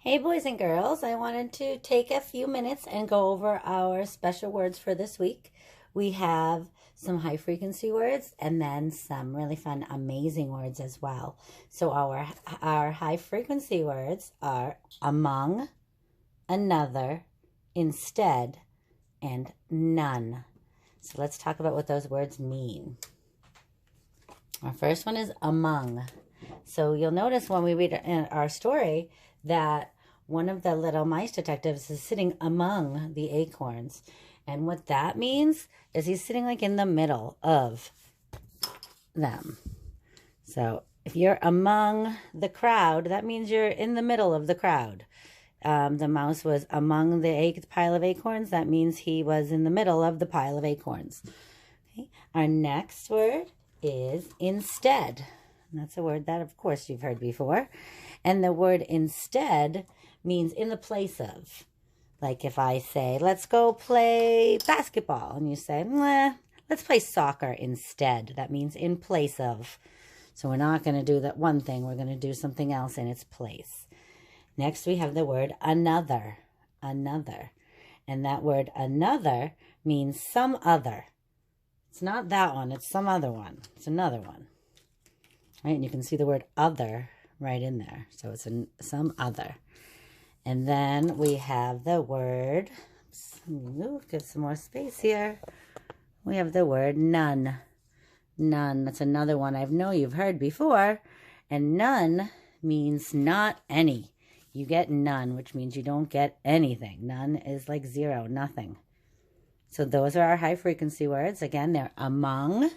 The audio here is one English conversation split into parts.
Hey boys and girls, I wanted to take a few minutes and go over our special words for this week. We have some high frequency words and then some really fun amazing words as well. So our high frequency words are among, another, instead, and none. So let's talk about what those words mean. Our first one is among. So you'll notice when we read our story that one of the little mice detectives is sitting among the acorns. And what that means is he's sitting like in the middle of them. So if you're among the crowd, that means you're in the middle of the crowd. The mouse was among the pile of acorns. That means he was in the middle of the pile of acorns. Okay. Our next word is instead. And that's a word that, of course, you've heard before. And the word instead means in the place of. Like if I say, let's go play basketball. And you say, let's play soccer instead. That means in place of. So we're not going to do that one thing. We're going to do something else in its place. Next, we have the word another. Another. And that word another means some other. It's not that one. It's some other one. It's another one. Right? And you can see the word other right in there. So it's some other. And then we have the word, give some more space here. We have the word none. None. That's another one I know you've heard before. And none means not any. You get none, which means you don't get anything. None is like zero, nothing. So those are our high frequency words. Again, they're among,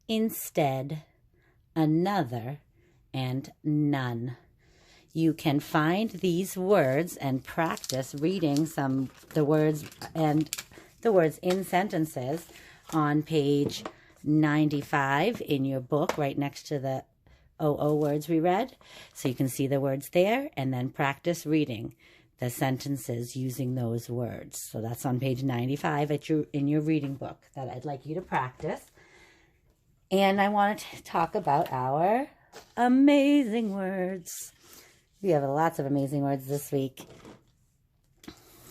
instead, another, and none. You can find these words and practice reading the words in sentences on page 95 in your book right next to the OO words we read. So you can see the words there and then practice reading the sentences using those words. So that's on page 95 in your reading book that I'd like you to practice. And I want to talk about our amazing words. We have lots of amazing words this week.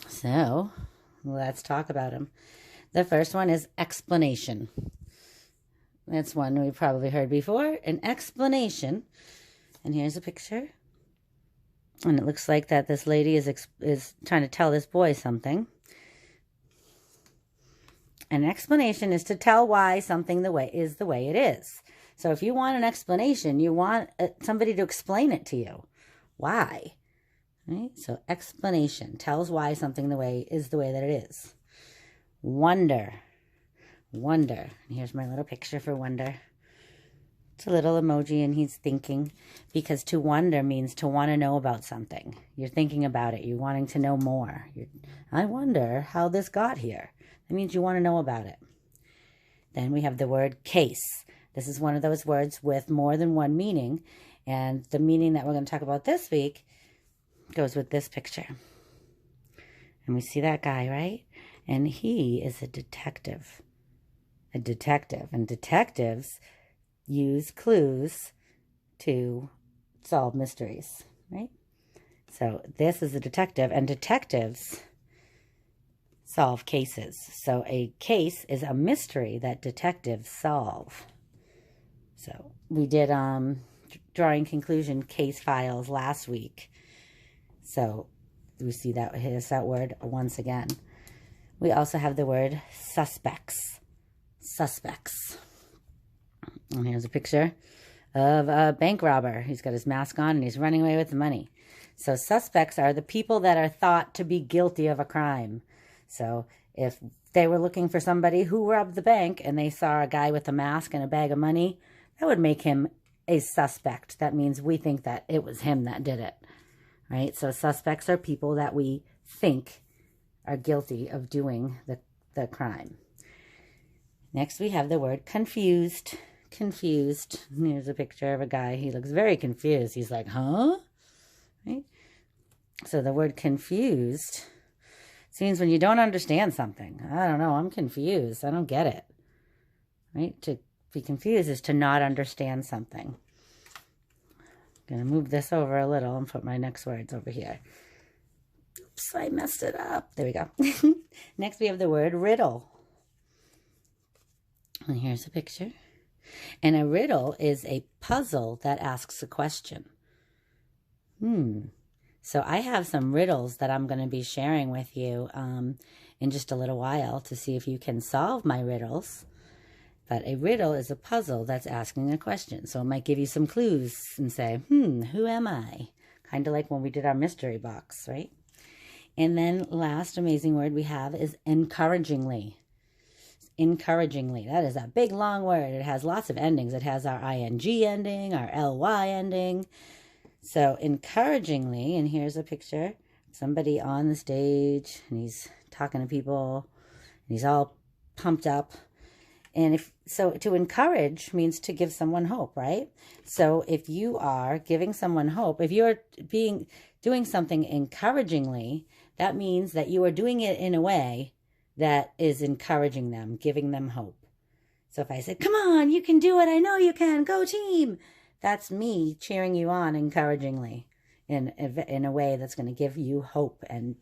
So let's talk about them. The first one is explanation. That's one we've probably heard before. An explanation. And here's a picture. And it looks like that this lady is trying to tell this boy something. An explanation is to tell why something is the way it is. So if you want an explanation, you want somebody to explain it to you. Why? Right? So explanation tells why something is the way that it is. Wonder. Wonder. And here's my little picture for wonder. It's a little emoji and he's thinking, because to wonder means to want to know about something. You're thinking about it. You're wanting to know more. I wonder how this got here. That means you want to know about it. Then we have the word case. This is one of those words with more than one meaning. And the meaning that we're going to talk about this week goes with this picture. And we see that guy, right? And he is a detective. A detective. And detectives use clues to solve mysteries, right? So this is a detective, and detectives solve cases. So a case is a mystery that detectives solve. So we did drawing conclusion case files last week. So we see that here's that word once again. We also have the word suspects. Suspects. And here's a picture of a bank robber. He's got his mask on and he's running away with the money. So suspects are the people that are thought to be guilty of a crime. So if they were looking for somebody who robbed the bank and they saw a guy with a mask and a bag of money, that would make him a suspect. That means we think that it was him that did it, right? So suspects are people that we think are guilty of doing the crime. Next, we have the word confused. Confused. Here's a picture of a guy. He looks very confused. He's like, huh? Right? So the word confused means when you don't understand something. I don't know. I'm confused. I don't get it. Right? To be confused is to not understand something. Gonna move this over a little and put my next words over here. Oops, I messed it up. There we go. Next we have the word riddle. And here's a picture. And a riddle is a puzzle that asks a question. So I have some riddles that I'm going to be sharing with you in just a little while to see if you can solve my riddles. But a riddle is a puzzle that's asking a question. So it might give you some clues and say, who am I? Kind of like when we did our mystery box, right? And then last amazing word we have is encouragingly. Encouragingly. That is a big, long word. It has lots of endings. It has our ing ending, our ly ending. So encouragingly, and here's a picture, somebody on the stage, and he's talking to people, and he's all pumped up. And so to encourage means to give someone hope, right? So if you are giving someone hope, if you're doing something encouragingly, that means that you are doing it in a way that is encouraging them, giving them hope. So if I said, come on, you can do it. I know you can. Go team. That's me cheering you on encouragingly in a way that's going to give you hope and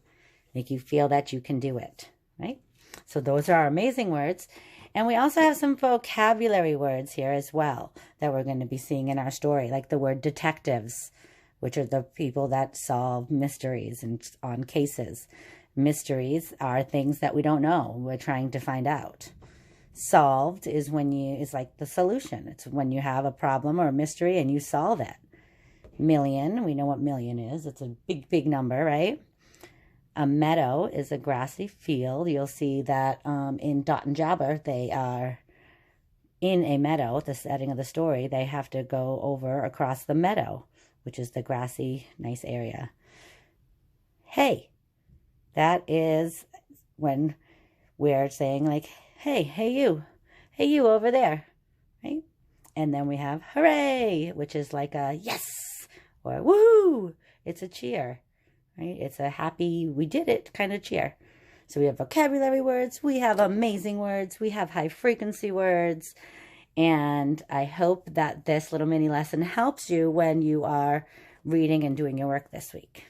make you feel that you can do it, right? So those are our amazing words. And we also have some vocabulary words here as well that we're going to be seeing in our story, like the word detectives, which are the people that solve mysteries and on cases. Mysteries are things that we don't know. We're trying to find out. Solved is like the solution. It's when you have a problem or a mystery and you solve it. Million, we know what million is. It's a big, big number, right? A meadow is a grassy field. You'll see that in Dot and Jabber, they are in a meadow. At the setting of the story, they have to go over across the meadow, which is the grassy, nice area. Hey, that is when we're saying like, hey you over there, right? And then we have hooray, which is like a yes or woohoo. It's a cheer, right? It's a happy, we did it kind of cheer. So we have vocabulary words, we have amazing words, we have high frequency words. And I hope that this little mini lesson helps you when you are reading and doing your work this week.